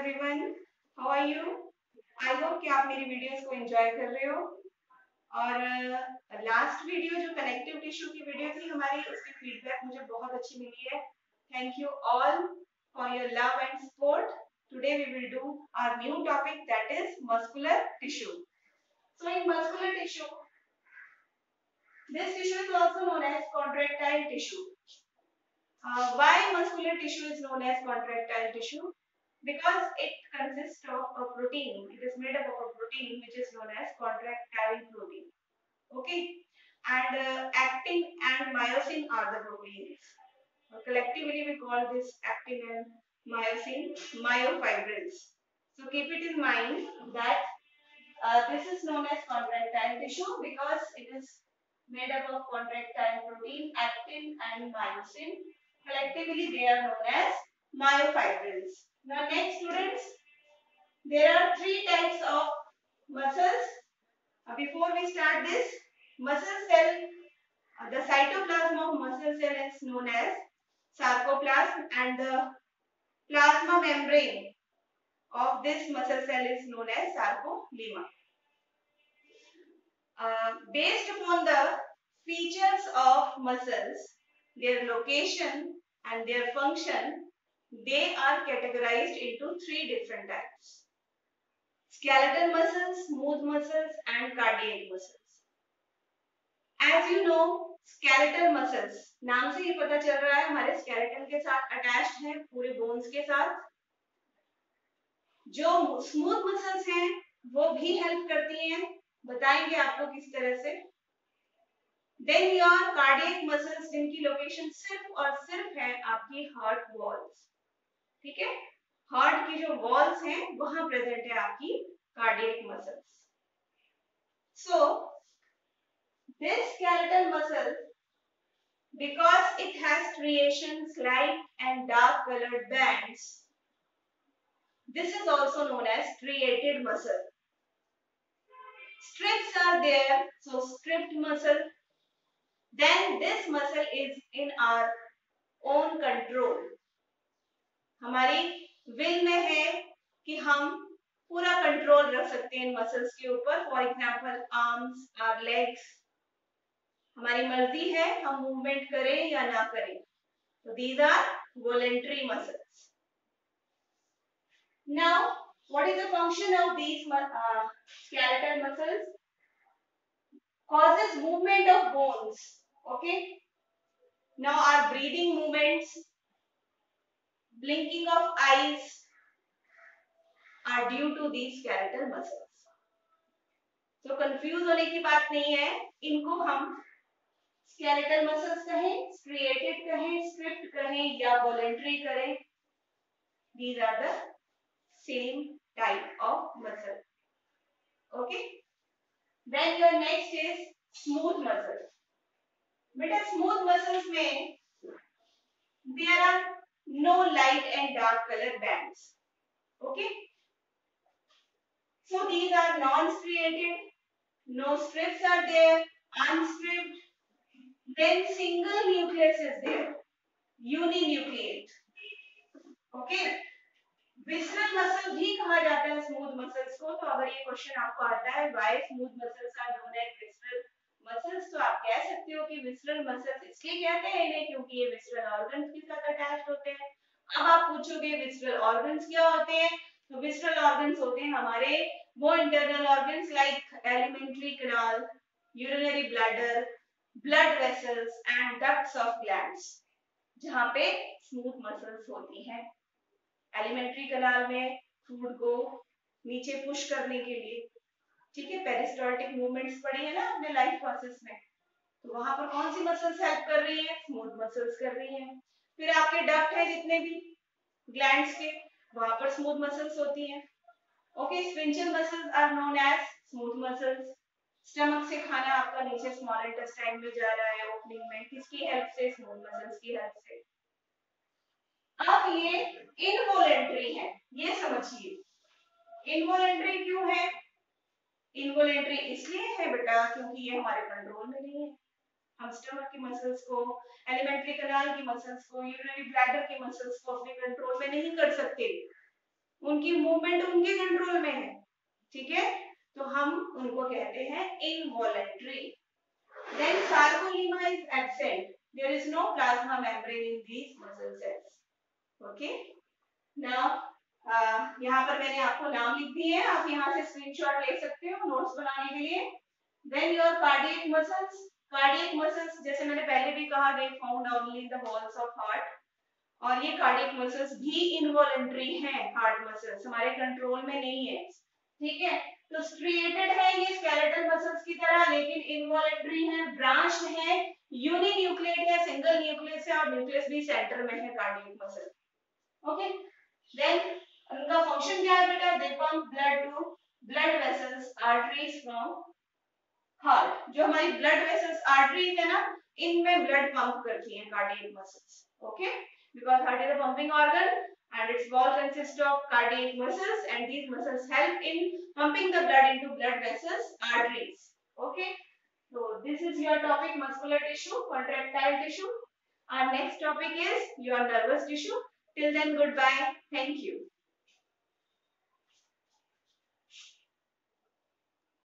Everyone, how are you? I hope कि आप मेरी वीडियोस को एंजॉय कर रहे हो। और लास्ट वीडियो जो कनेक्टिव टिश्यू की वीडियो थी हमारी, उसकी फीडबैक मुझे बहुत अच्छी मिली है। Thank you all for your love and support. Today we will do our new topic that is muscular tissue. So in muscular tissue, this tissue is also known as contractile tissue. Why muscular tissue is known as contractile tissue? Because it consists of a protein. It is made up of a protein which is known as contractile protein. Okay, and actin and myosin are the proteins. Collectively, we call this actin and myosin myofibrils. So keep it in mind that this is known as contractile tissue because it is made up of contractile protein, actin and myosin. Collectively, they are known as myofibrils. Now, next students, there are three types of muscles. Before we start this, muscle cell, the cytoplasm of muscle cell is known as sarcoplasm, and the plasma membrane of this muscle cell is known as sarcolemma. Based upon the features of muscles, their location and their function, they are categorized into three different types: skeletal muscles, smooth muscles and cardiac muscles. As you know, skeletal muscles, नाम से ही पता चल रहा है हमारे skeleton के साथ attached है, पूरे bones के साथ। जो smooth muscles हैं वो भी help करती हैं, बताएंगे आपको किस तरह से। Then your cardiac muscles, जिनकी लोकेशन सिर्फ और सिर्फ है आपकी हार्ट वॉल्स, ठीक है, हार्ट की जो वॉल्स हैं वहां प्रेजेंट है आपकी cardiac muscles. So this skeletal muscle, because it has striations, light and dark colored bands, this is also known as striated muscle. Strips are there, so stripped muscle. Then this muscle is in our own control. हमारी will में है कि हम पूरा control रख सकते हैं इन muscles के ऊपर। For example arms, our legs, हमारी मर्जी है हम मूवमेंट करें या ना करें। तो these are voluntary muscles. Now what is the function of these skeletal muscles? Causes movement of bones. Okay, now our breathing movements, blinking of eyes are due to these skeletal muscles. तो confuse होने की बात नहीं है, इनको हम skeletal muscles कहें, striated कहें, stripped कहें या voluntary करें, these are the same type of muscle. Okay, then your next is smooth muscle. बेटा smooth muscles में there are no light and dark color bands. Okay, so these are non-striated, no strips are there, unstripped. Then single nucleus is there, uninucleate. Okay, visceral muscle भी कहा जाता है smooth muscles को। तो अगर ये question आपको आता है why smooth muscles are known as visceral muscles, तो आप कह सकते हो कि विसरल मसल्स इसलिए कहते हैं इन्हें क्योंकि ये विसरल ऑर्गन्स के साथ अटैच्ड होते हैं। अब आप पूछोगे विसरल ऑर्गन्स क्या होते हैं? तो विसरल ऑर्गन्स होते हैं हमारे वो internal organs like alimentary canal, urinary bladder, blood vessels and ducts of glands, जहां पे स्मूथ मसल्स होती हैं। एलिमेंट्री कैनाल में फूड को नीचे पुश करने के लिए, ठीक है, पेरिस्टोल्टिक मूवमेंट्स पढ़ी है ना अपने लाइफ प्रोसेस में, तो वहां पर कौन सी मसल्स हेल्प कर रही है? स्मूथ मसल्स कर रही हैं। फिर आपके डक्ट है जितने भी ग्लैंड्स के, वहां पर स्मूथ मसल्स होती हैं। Okay, sphincter muscles are known as smooth muscles. Stomach से खाना आपका नीचे स्मॉल इंटेस्टाइन में जा रहा है ओपनिंग में, किसकी हेल्प से? स्मूथ मसल्स की हेल्प से। अब ये इनवॉलेंटरी है, ये समझिए। इनवॉलेंटरी क्यों है? इनवॉलेंटरी इसलिए है बेटा क्योंकि ये हमारे कंट्रोल में नहीं है। हम स्टमक की मसल्स को, एलिमेंट्री कैनाल की मसल्स को, यूरिनरी ब्लैडर की मसल्स को अपने कंट्रोल में नहीं कर सकते। उनकी मूवमेंट उनके कंट्रोल में है, ठीक है, तो हम उनको कहते हैं involuntary. Then sarcolemma is absent. There is no plasma membrane in these muscle cells. Okay. Now, यहाँ पर मैंने आपको नाम लिख दिए हैं, आप यहाँ से स्क्रीनशॉट ले सकते हो नोट्स बनाने के लिए। Then your cardiac muscles. Cardiac muscles जैसे मैंने पहले भी कहा, they found only in the walls of heart. और ये कार्डियक मसल्स भी इनवॉलेंट्री हैं, हार्ट मसल्स हमारे कंट्रोल में नहीं है, ठीक है। तो स्ट्रिएटेड है ये स्केलेटल मसल्स की तरह, लेकिन इनवॉलेंट्री है, ब्रांच्ड है, यूनिन्यूक्लिएट है, सिंगल न्यूक्लियस है, और न्यूक्लियस भी सेंटर में है कार्डियक मसल। ओके, देन उनका फंक्शन क्या है बेटा, they pump blood to blood vessels arteries from heart. जो हमारी ब्लड वेसल्स आर्टरीज है ना, इनमें ब्लड पंप करती है cardiac muscles. Okay, because heart is a pumping organ and its wall consists of cardiac muscles, and these muscles help in pumping the blood into blood vessels, arteries. Okay, so this is your topic, muscular tissue, contractile tissue. Our next topic is your nervous tissue. Till then, goodbye. Thank you.